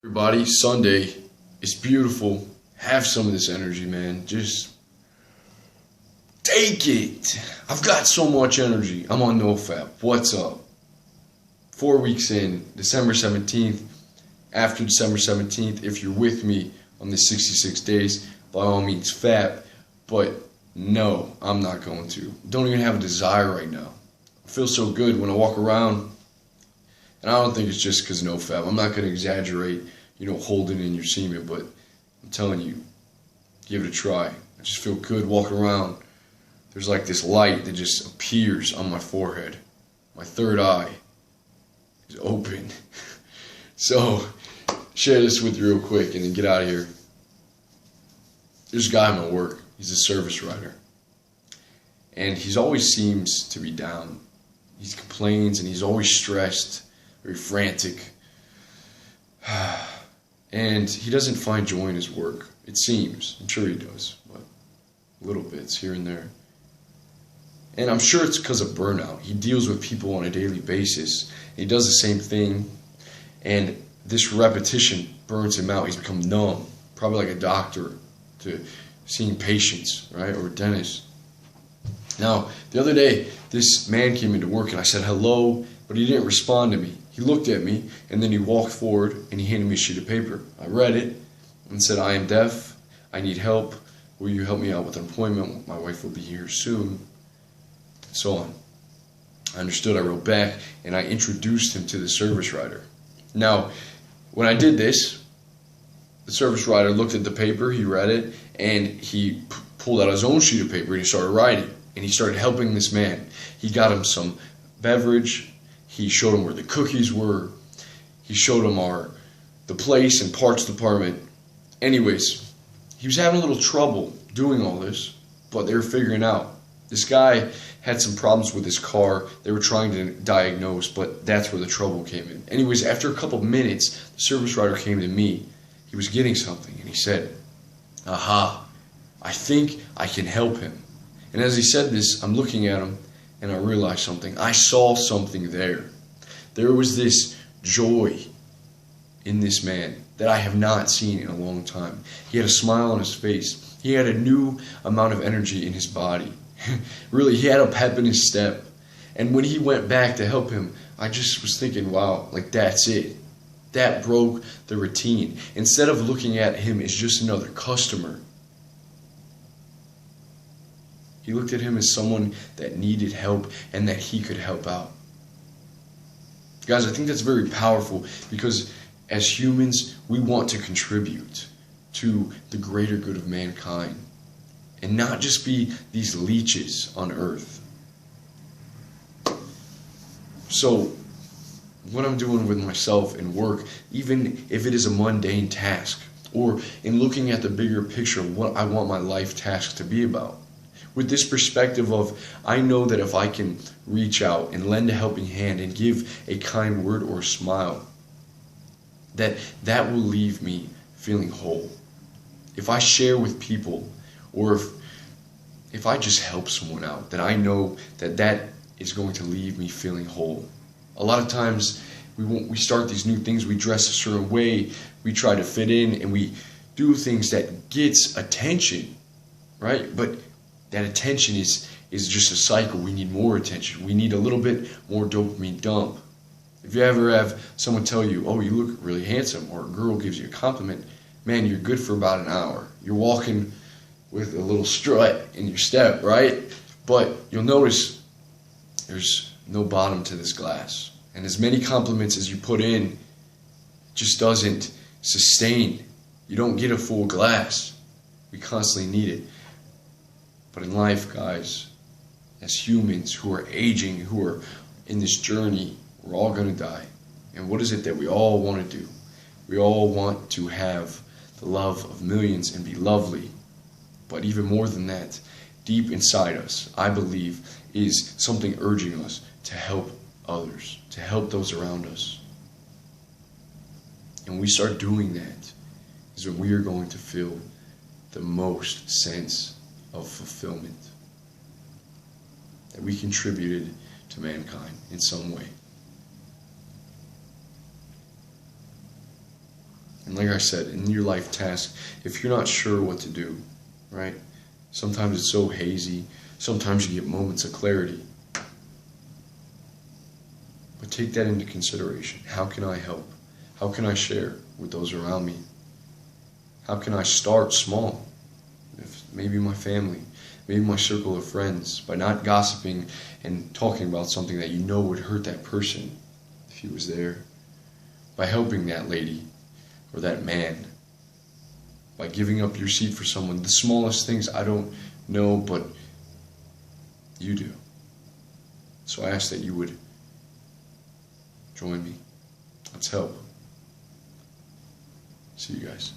Everybody, Sunday. It's beautiful. Have some of this energy, man. Just take it. I've got so much energy. I'm on NoFap. What's up? 4 weeks in, December 17th. After December 17th, if you're with me on the 66 days, by all means, fap. But no, I'm not going to. Don't even have a desire right now. I feel so good when I walk around. And I don't think it's just because NoFap. I'm not going to exaggerate, holding in your semen, but I'm telling you, give it a try. I just feel good walking around. There's like this light that just appears on my forehead. My third eye is open. So, share this with you real quick and then get out of here. There's a guy at my work. He's a service writer. And he always seems to be down. He complains and he's always stressed, very frantic. And he doesn't find joy in his work. It seems. I'm sure he does, but little bits here and there. And I'm sure it's because of burnout. He deals with people on a daily basis. He does the same thing. And this repetition burns him out. He's become numb. Probably like a doctor to seeing patients, right? Or a dentist. Now, the other day, this man came into work and I said hello, but he didn't respond to me. He looked at me and then he walked forward and he handed me a sheet of paper. I read it and said, "I am deaf. I need help. Will you help me out with an appointment? My wife will be here soon." And so on. I understood. I wrote back and I introduced him to the service writer. Now, when I did this, the service writer looked at the paper, he read it, and he pulled out his own sheet of paper and he started writing. And he started helping this man. He got him some beverage. He showed him where the cookies were. He showed him the place and parts department. Anyways, he was having a little trouble doing all this, but they were figuring out. This guy had some problems with his car. They were trying to diagnose, but that's where the trouble came in. Anyways, after a couple minutes, the service writer came to me. He was getting something, and he said, "Aha, I think I can help him." And as he said this, I'm looking at him, and I realized something. I saw something there. There was this joy in this man that I have not seen in a long time. He had a smile on his face. He had a new amount of energy in his body. Really, he had a pep in his step. And when he went back to help him, I just was thinking, wow, like that's it. That broke the routine. Instead of looking at him as just another customer, he looked at him as someone that needed help and that he could help out. Guys, I think that's very powerful because as humans, we want to contribute to the greater good of mankind and not just be these leeches on earth. So, what I'm doing with myself in work, even if it is a mundane task, or in looking at the bigger picture of what I want my life task to be about, with this perspective of, I know that if I can reach out and lend a helping hand and give a kind word or a smile, that will leave me feeling whole. If I share with people, or if I just help someone out, then I know that is going to leave me feeling whole. A lot of times, we start these new things, we dress a certain way, we try to fit in, and we do things that gets attention, right? But that attention is just a cycle. We need more attention. We need a little bit more dopamine dump. If you ever have someone tell you, "Oh, you look really handsome," or a girl gives you a compliment, man, you're good for about an hour. You're walking with a little strut in your step, right? But you'll notice there's no bottom to this glass. And as many compliments as you put in just doesn't sustain. You don't get a full glass. We constantly need it. But in life, guys, as humans who are aging, who are in this journey, we're all going to die. And what is it that we all want to do? We all want to have the love of millions and be lovely. But even more than that, deep inside us, I believe, is something urging us to help others, to help those around us. And when we start doing that, is when we are going to feel the most sense of fulfillment. That we contributed to mankind in some way. And like I said, in your life task, if you're not sure what to do, right? Sometimes it's so hazy. Sometimes you get moments of clarity. But take that into consideration. How can I help? How can I share with those around me? How can I start small? If maybe my family, maybe my circle of friends, by not gossiping and talking about something that you know would hurt that person if he was there. By helping that lady or that man. By giving up your seat for someone. The smallest things I don't know, but you do. So I ask that you would join me. Let's help. See you guys.